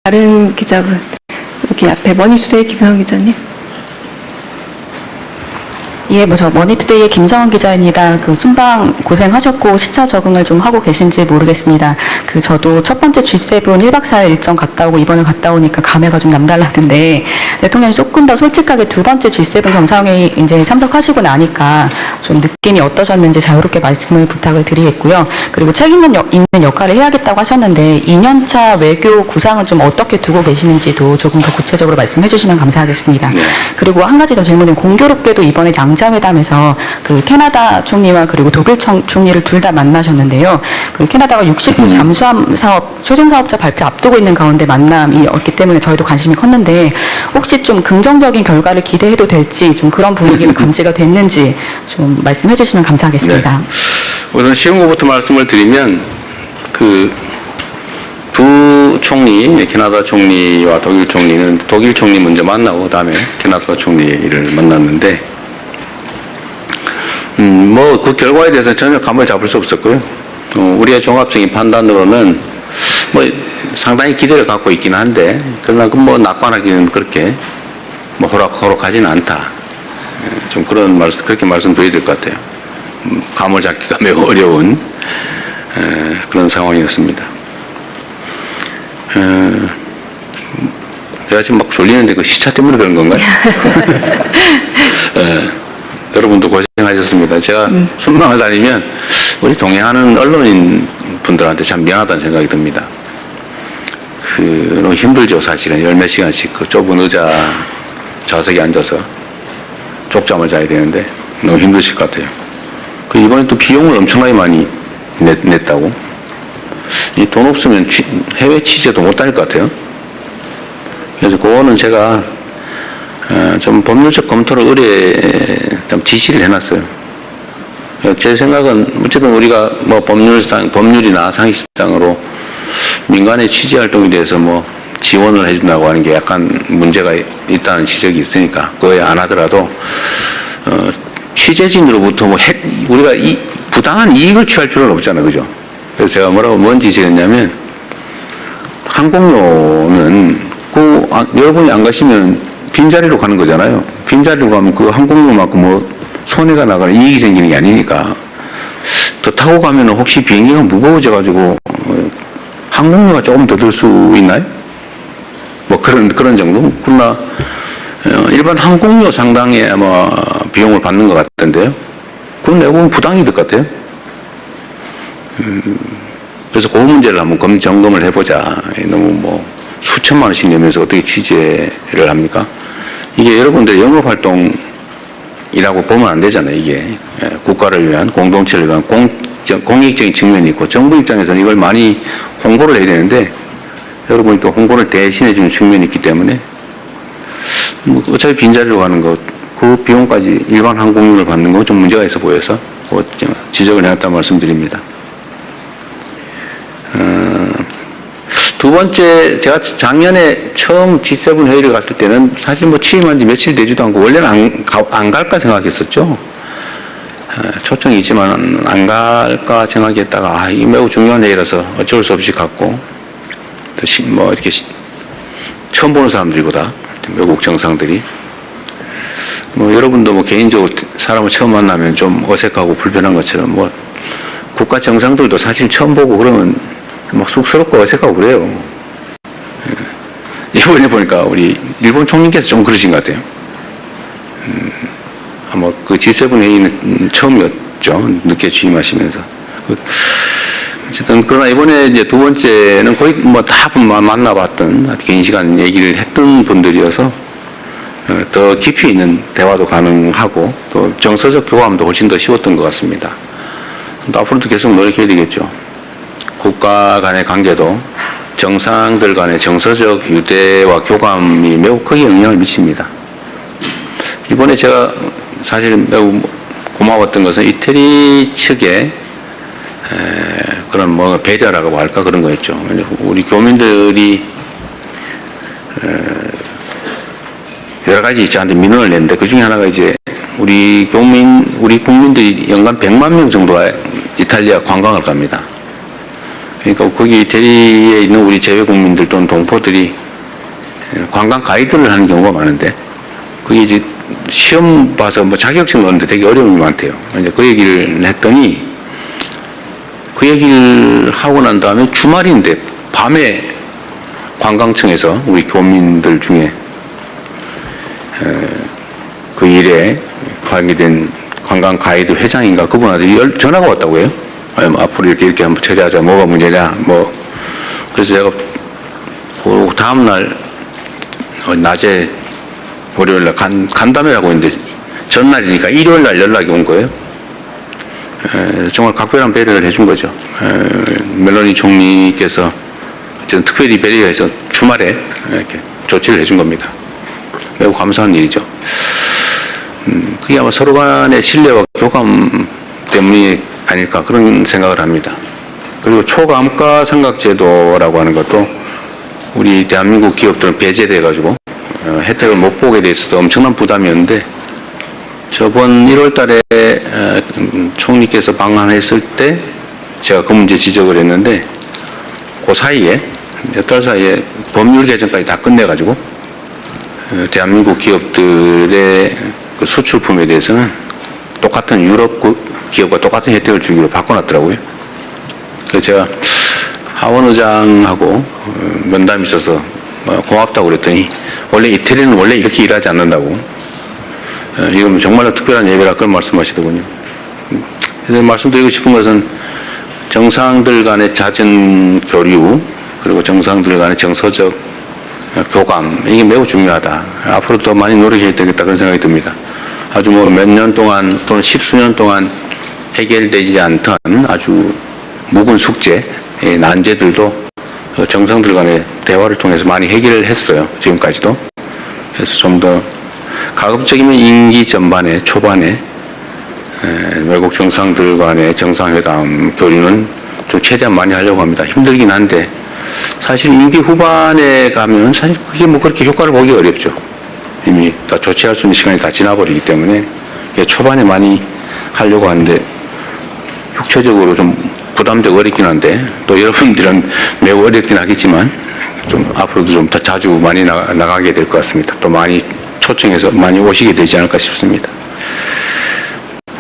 다른 기자분, 여기 앞에 머니투데이 김성환 기자님. 예, 저 머니투데이의 김성환 기자입니다. 순방 고생하셨고 시차 적응을 좀 하고 계신지 모르겠습니다. 저도 첫 번째 G7 1박 4일 일정 갔다 오고 이번에 갔다 오니까 감회가 좀 남달랐는데 대통령이 조금 더 솔직하게 두 번째 G7 정상회의 이제 참석하시고 나니까 좀 느낌이 어떠셨는지 자유롭게 말씀을 부탁을 드리겠고요. 그리고 책 있는 역할을 해야겠다고 하셨는데 2년차 외교 구상은 좀 어떻게 두고 계시는지도 조금 더 구체적으로 말씀해 주시면 감사하겠습니다. 네. 그리고 한 가지 더 질문은 공교롭게도 이번에 양자회담에서 캐나다 총리와 그리고 독일 총리를 둘 다 만나셨는데요. 캐나다가 60호 잠수함 사업 최종 사업자 발표 앞두고 있는 가운데 만남이었기 때문에 저희도 관심이 컸는데 혹시 좀 긍정적인 결과를 기대해도 될지 좀 그런 분위기가 감지가 됐는지 좀 말씀해 주시면 감사하겠습니다. 네. 우선 쉬운 것부터 말씀을 드리면 두 총리, 캐나다 총리와 독일 총리는 독일 총리 먼저 만나고 그다음에 캐나다 총리를 만났는데 그 결과에 대해서 전혀 감을 잡을 수 없었고요. 우리의 종합적인 판단으로는 상당히 기대를 갖고 있긴 한데 그러나 낙관하기는 그렇게 호락호락하지는 않다. 좀 그렇게 말씀드려야 될 것 같아요. 감을 잡기가 매우 어려운 그런 상황이었습니다. 제가 지금 막 졸리는데 시차 때문에 그런 건가요? 여러분도 고생하셨습니다. 제가 순방을 다니면 우리 동행하는 언론인 분들한테 참 미안하다는 생각이 듭니다. 너무 힘들죠, 사실은. 열몇 시간씩 좁은 의자 좌석에 앉아서 쪽잠을 자야 되는데 너무 힘드실 것 같아요. 이번에 또 비용을 엄청나게 많이 냈다고. 돈 없으면 해외 취재도 못 다닐 것 같아요. 그래서 그거는 제가 좀 법률적 검토를 의뢰 좀 지시를 해놨어요. 제 생각은 어쨌든 우리가 법률이나 상식상으로 민간의 취재 활동에 대해서 지원을 해준다고 하는 게 약간 문제가 있다는 지적이 있으니까 그거에 안 하더라도 취재진으로부터 우리가 부당한 이익을 취할 필요는 없잖아요, 그죠? 그래서 제가 뭔 지시를 했냐면 항공료는 여러분이 안 가시면 빈자리로 가는 거잖아요. 빈자리로 가면 항공료만큼 손해가 나거나 이익이 생기는 게 아니니까 더 타고 가면 혹시 비행기가 무거워져가지고 항공료가 조금 더 들 수 있나요? 그런 정도? 그러나 일반 항공료 상당의 비용을 받는 것 같던데요. 그건 내가 보면 부당이득 같아요. 그래서 그 문제를 한번 점검을 해보자. 너무 수천만 원씩 내면서 어떻게 취재를 합니까? 이게 여러분들 영업활동이라고 보면 안 되잖아요. 이게 국가를 위한, 공동체를 위한 공익적인 측면이 있고 정부 입장에서는 이걸 많이 홍보를 해야 되는데 여러분이 또 홍보를 대신해 주는 측면이 있기 때문에 어차피 빈자리로 가는 것, 그 비용까지 일반 항공료를 받는 건 좀 문제가 있어 보여서 지적을 해놨다는 말씀드립니다. 두 번째, 제가 작년에 처음 G7 회의를 갔을 때는 사실 취임한 지 며칠 되지도 않고 원래는 안 갈까 생각했었죠. 초청이 있지만 안 갈까 생각했다가 이게 매우 중요한 회의라서 어쩔 수 없이 갔고 또 이렇게 처음 보는 사람들이고 다 외국 정상들이 여러분도 개인적으로 사람을 처음 만나면 좀 어색하고 불편한 것처럼 국가 정상들도 사실 처음 보고 그러면 쑥스럽고 어색하고 그래요. 이번에 보니까 우리 일본 총리께서 좀 그러신 것 같아요. 아마 G7 회의는 처음이었죠. 늦게 취임하시면서. 어쨌든 그러나 이번에 이제 두 번째는 거의 다 만나봤던 긴 시간 얘기를 했던 분들이어서 더 깊이 있는 대화도 가능하고 또 정서적 교감도 훨씬 더 쉬웠던 것 같습니다. 또 앞으로도 계속 노력해야 되겠죠. 국가 간의 관계도 정상들 간의 정서적 유대와 교감이 매우 크게 영향을 미칩니다. 이번에 제가 사실 매우 고마웠던 것은 이태리 측의 그런 배려라고 할까 그런 거였죠. 우리 교민들이 여러 가지 저한테 민원을 냈는데 그 중에 하나가 이제 우리 국민들이 연간 100만 명 정도가 이탈리아 관광을 갑니다. 그러니까 거기 대리에 있는 우리 재외국민들 또는 동포들이 관광 가이드를 하는 경우가 많은데 그게 이제 시험 봐서 뭐 자격증 얻는데 되게 어려움이 많대요. 이제 그 얘기를 했더니 그 얘기를 하고 난 다음에 주말인데 밤에 관광청에서 우리 교민들 중에 그 일에 관계된 관광 가이드 회장인가 그분한테 전화가 왔다고 해요. 앞으로 이렇게 한번 처리하자. 뭐가 문제냐. 뭐 그래서 제가 그 다음날 낮에 월요일날 간담회라고 했는데 전날이니까 일요일날 연락이 온 거예요. 정말 각별한 배려를 해준 거죠. 멜로니 총리께서 저는 특별히 배려해서 주말에 이렇게 조치를 해준 겁니다. 매우 감사한 일이죠. 그게 아마 서로 간의 신뢰와 교감 때문이 아닐까 그런 생각을 합니다. 그리고 초감가상각제도라고 하는 것도 우리 대한민국 기업들은 배제돼가지고 혜택을 못 보게 돼 있어서 엄청난 부담이었는데 저번 1월 달에 총리께서 방한했을 때 제가 그 문제 지적을 했는데 그 사이에 몇 달 사이에 법률 개정까지 다 끝내가지고 대한민국 기업들의 그 수출품에 대해서는 똑같은 유럽 기업과 똑같은 혜택을 주기로 바꿔놨더라고요. 그래서 제가 하원 의장하고 면담이 있어서 고맙다고 그랬더니 원래 이태리는 원래 이렇게 일하지 않는다고 이건 정말로 특별한 예배라 그런 말씀하시더군요. 그래서 말씀드리고 싶은 것은 정상들 간의 잦은 교류 그리고 정상들 간의 정서적 교감 이게 매우 중요하다. 앞으로 더 많이 노력해야 되겠다 그런 생각이 듭니다. 아주 뭐 몇 년 동안 또는 십수년 동안 해결되지 않던 아주 묵은 숙제, 난제들도 정상들 간의 대화를 통해서 많이 해결을 했어요. 지금까지도. 그래서 좀 더 가급적이면 임기 전반에 초반에 외국 정상들 간의 정상회담 교류는 좀 최대한 많이 하려고 합니다. 힘들긴 한데 사실 임기 후반에 가면 사실 그게 뭐 그렇게 효과를 보기 어렵죠. 이미 다 조치할 수 있는 시간이 다 지나버리기 때문에 초반에 많이 하려고 하는데 육체적으로 좀 부담되고 어렵긴 한데 또 여러분들은 매우 어렵긴 하겠지만 좀 앞으로도 좀 더 자주 많이 나가게 될 것 같습니다. 또 많이 초청해서 많이 오시게 되지 않을까 싶습니다.